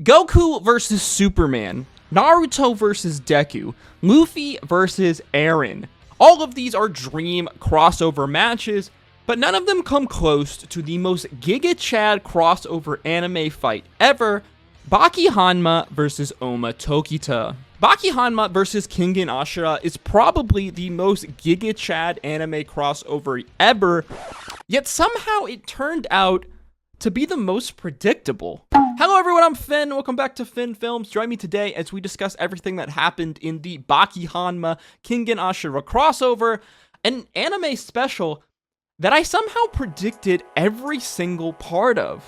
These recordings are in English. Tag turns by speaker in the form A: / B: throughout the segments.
A: Goku versus Superman, Naruto versus Deku, Luffy versus Eren. All of these are dream crossover matches, but none of them come close to the most Giga Chad crossover anime fight ever, Baki Hanma versus Oma Tokita. Baki Hanma versus Kengin Ashura is probably the most Giga Chad anime crossover ever, yet somehow it turned out to be the most predictable. Hello everyone, I'm Finn. Welcome back to Finn Films. Join me today as we discuss everything that happened in the Baki Hanma Kengin Ashura crossover, an anime special that I somehow predicted every single part of.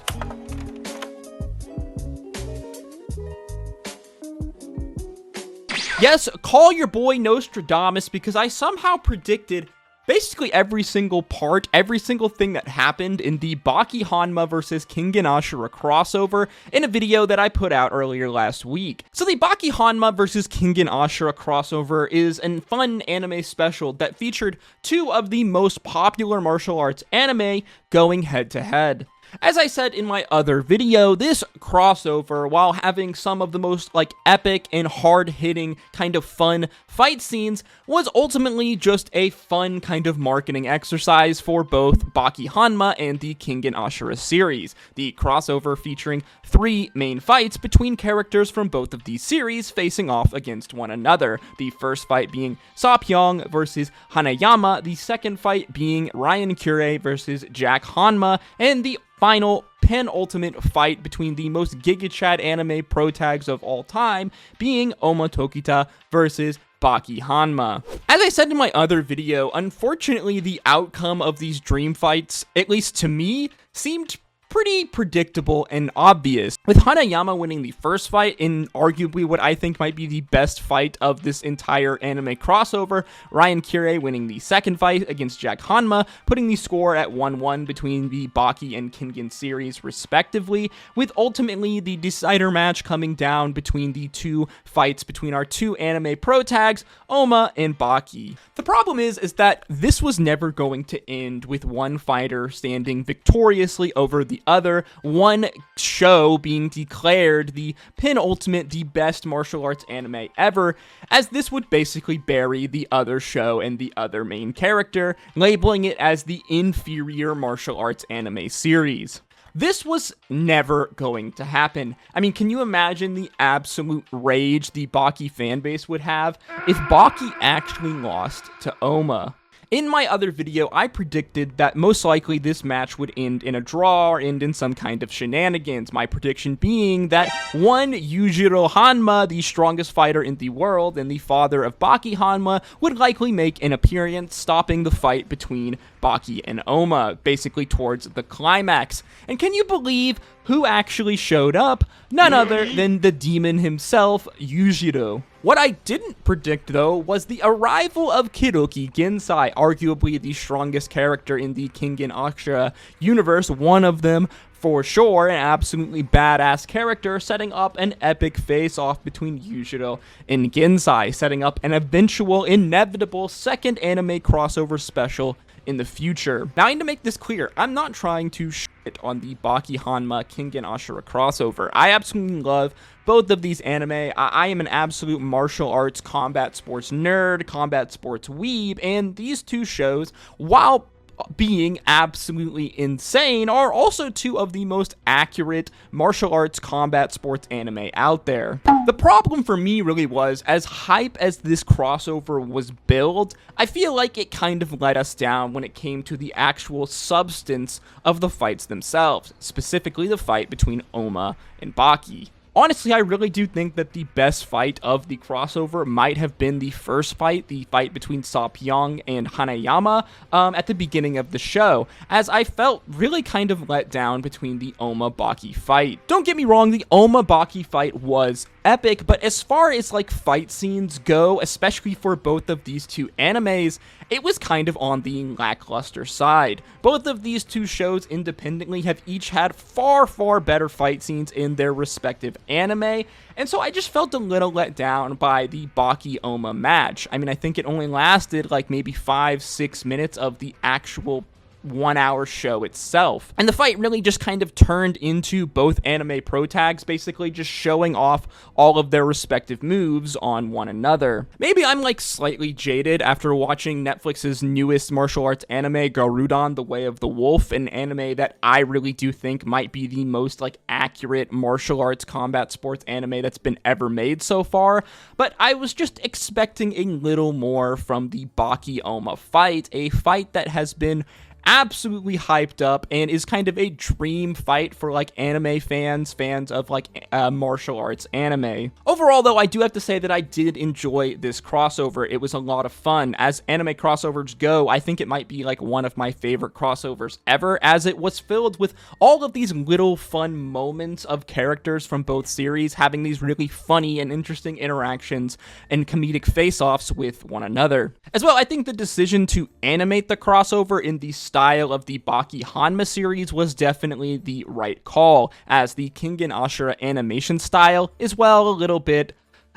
A: Yes, call your boy Nostradamus, because I somehow predicted basically every single part, every single thing that happened in the Baki Hanma versus Kengin Ashura crossover in a video that I put out earlier last week. So the Baki Hanma versus Kengin Ashura crossover is a fun anime special that featured two of the most popular martial arts anime going head to head. As I said in my other video, this crossover, while having some of the most epic and hard-hitting kind of fun fight scenes, was ultimately just a fun kind of marketing exercise for both Baki Hanma and the Kengin Ashura series. The crossover featuring three main fights between characters from both of these series facing off against one another. The first fight being Sapyeong versus Hanayama, the second fight being Ryan Kure versus Jack Hanma, and the final penultimate fight between the most Giga Chad anime pro tags of all time being Oma Tokita versus Baki Hanma. As I said in my other video, unfortunately the outcome of these dream fights, at least to me, seemed pretty predictable and obvious, with Hanayama winning the first fight in arguably what I think might be the best fight of this entire anime crossover, Ryan Kure winning the second fight against Jack Hanma, putting the score at 1-1 between the Baki and Kengin series respectively, with ultimately the decider match coming down between the two fights between our two anime pro tags, Oma and Baki. The problem is that this was never going to end with one fighter standing victoriously over the other, one show being declared the penultimate, the best martial arts anime ever, as this would basically bury the other show and the other main character, labeling it as the inferior martial arts anime series. This was never going to happen. I mean, can you imagine the absolute rage the Baki fanbase would have if Baki actually lost to Oma? In my other video, I predicted that most likely this match would end in a draw or end in some kind of shenanigans, my prediction being that one Yujiro Hanma, the strongest fighter in the world and the father of Baki Hanma, would likely make an appearance, stopping the fight between Baki and Oma, basically towards the climax. And can you believe who actually showed up? None other than the demon himself, Yujiro. What I didn't predict, though, was the arrival of Kiroki Gensai, arguably the strongest character in the Kengin Ashura universe, one of them for sure, an absolutely badass character, setting up an epic face-off between Yujiro and Gensai, setting up an eventual, inevitable second anime crossover special in the future. Now, I need to make this clear. I'm not trying to shit on the Baki Hanma Kengin Ashura crossover. I absolutely love both of these anime. I am an absolute martial arts combat sports nerd, combat sports weeb, and these two shows, while being absolutely insane, are also two of the most accurate martial arts combat sports anime out there. The problem for me really was, as hype as this crossover was billed, I feel like it kind of let us down when it came to the actual substance of the fights themselves, specifically the fight between Oma and Baki. Honestly, I really do think that the best fight of the crossover might have been the first fight, the fight between Sapyeong and Hanayama at the beginning of the show, as I felt really kind of let down between the Oma-Baki fight. Don't get me wrong, the Oma-Baki fight was epic, but as far as fight scenes go, especially for both of these two animes, it was kind of on the lackluster side. Both of these two shows independently have each had far, far better fight scenes in their respective anime, and so I just felt a little let down by the Baki-Oma match. I mean, I think it only lasted maybe 5-6 minutes of the actual 1-hour show itself. And the fight really just kind of turned into both anime pro tags basically just showing off all of their respective moves on one another. Maybe I'm like slightly jaded after watching Netflix's newest martial arts anime, Garudan: The Way of the Wolf, an anime that I really do think might be the most like accurate martial arts combat sports anime that's been ever made so far, but I was just expecting a little more from the Baki Oma fight, a fight that has been absolutely hyped up and is kind of a dream fight for like anime fans of like martial arts anime. Overall though, I do have to say that I did enjoy this crossover. It was a lot of fun. As anime crossovers go, I think it might be like one of my favorite crossovers ever, as it was filled with all of these little fun moments of characters from both series having these really funny and interesting interactions and comedic face-offs with one another. As well, I think the decision to animate the crossover in the style of the Baki Hanma series was definitely the right call, as the Kengin Ashura animation style is, well, a little bit,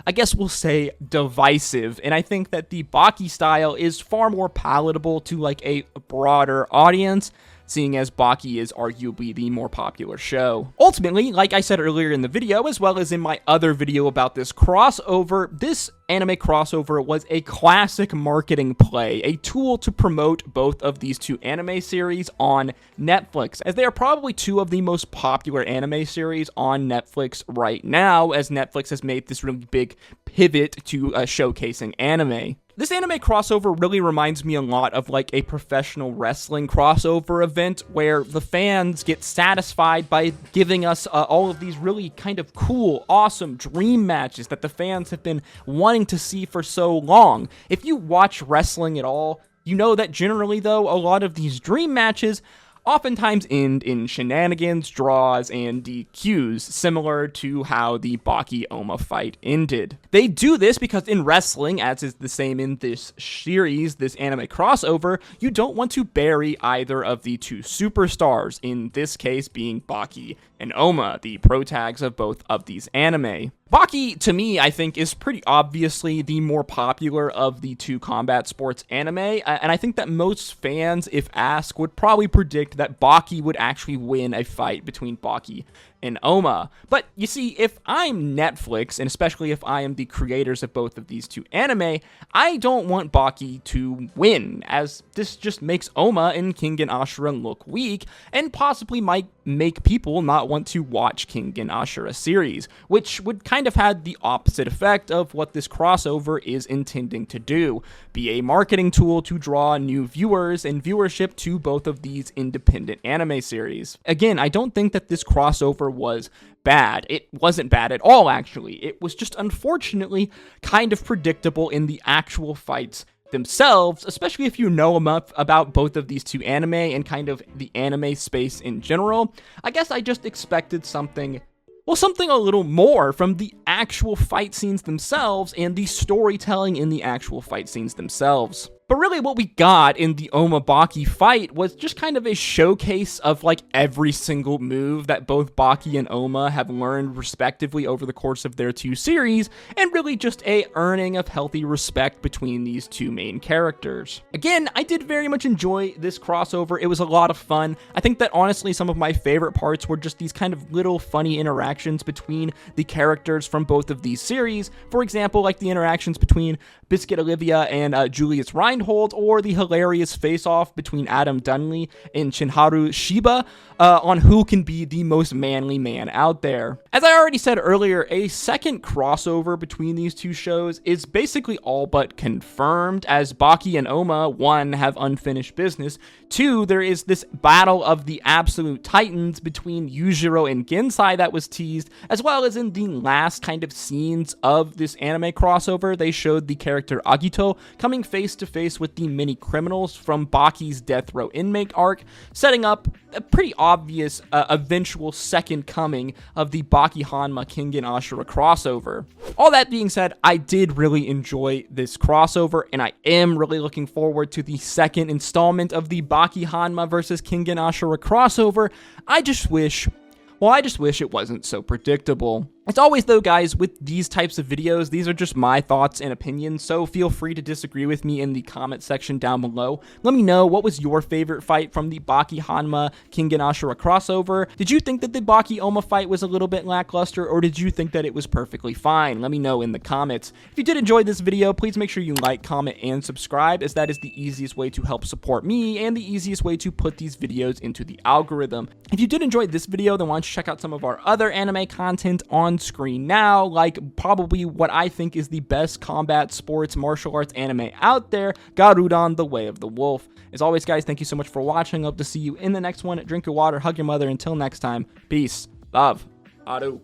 A: I guess we'll say, divisive, and I think that the Baki style is far more palatable to like a broader audience, seeing as Baki is arguably the more popular show. Ultimately, like I said earlier in the video, as well as in my other video about this crossover, this anime crossover was a classic marketing play, a tool to promote both of these two anime series on Netflix, as they are probably two of the most popular anime series on Netflix right now, as Netflix has made this really big pivot to showcasing anime. This anime crossover really reminds me a lot of like a professional wrestling crossover event where the fans get satisfied by giving us all of these really kind of cool, awesome dream matches that the fans have been wanting to see for so long. If you watch wrestling at all, you know that generally though, a lot of these dream matches oftentimes end in shenanigans, draws, and DQs, similar to how the Baki Oma fight ended. They do this because in wrestling, as is the same in this series, this anime crossover, you don't want to bury either of the two superstars, in this case being Baki and Oma, the pro tags of both of these anime. Baki, to me, I think, is pretty obviously the more popular of the two combat sports anime, and I think that most fans, if asked, would probably predict that Baki would actually win a fight between Baki and Oma. But you see, if I'm Netflix, and especially if I am the creators of both of these two anime, I don't want Baki to win, as this just makes Oma and Kengin Ashura look weak, and possibly might make people not want to watch Kengin Ashura series, which would kind of have the opposite effect of what this crossover is intending to do, be a marketing tool to draw new viewers and viewership to both of these independent anime series. Again, I don't think that this crossover was bad. It wasn't bad at all, actually. It was just unfortunately kind of predictable in the actual fights themselves, especially if you know enough about both of these two anime and kind of the anime space in general. I guess I just expected something a little more from the actual fight scenes themselves and the storytelling in the actual fight scenes themselves. But really what we got in the Oma Baki fight was just kind of a showcase of like every single move that both Baki and Oma have learned respectively over the course of their two series, and really just a earning of healthy respect between these two main characters. Again, I did very much enjoy this crossover. It was a lot of fun. I think that honestly some of my favorite parts were just these kind of little funny interactions between the characters from both of these series. For example, like the interactions between Biscuit Olivia and Julius Reinhold, or the hilarious face-off between Adam Dunley and Shinharu Shiba on who can be the most manly man out there. As I already said earlier, a second crossover between these two shows is basically all but confirmed, as Baki and Oma, 1, have unfinished business, 2, there is this battle of the absolute titans between Yujiro and Gensai that was teased, as well as in the last kind of scenes of this anime crossover, they showed the character Agito coming face to face with the mini criminals from Baki's Death Row Inmate arc, setting up a pretty obvious eventual second coming of the Baki Hanma Kengan Ashura crossover. All that being said, I did really enjoy this crossover, and I am really looking forward to the second installment of the Baki Hanma versus Kengan Ashura crossover. I just wish it wasn't so predictable. As always though, guys, with these types of videos, these are just my thoughts and opinions, so feel free to disagree with me in the comment section down below. Let me know, what was your favorite fight from the Baki Hanma Kengin Ashura crossover? Did you think that the Baki Oma fight was a little bit lackluster, or did you think that it was perfectly fine? Let me know in the comments. If you did enjoy this video, please make sure you like, comment, and subscribe, as that is the easiest way to help support me and the easiest way to put these videos into the algorithm. If you did enjoy this video, then why don't you check out some of our other anime content on screen now, like probably what I think is the best combat sports martial arts anime out there, Garudan: The Way of the Wolf. As always, guys, thank you so much for watching. Hope to see you in the next one. Drink your water, hug your mother. Until next time, peace, love, Aru.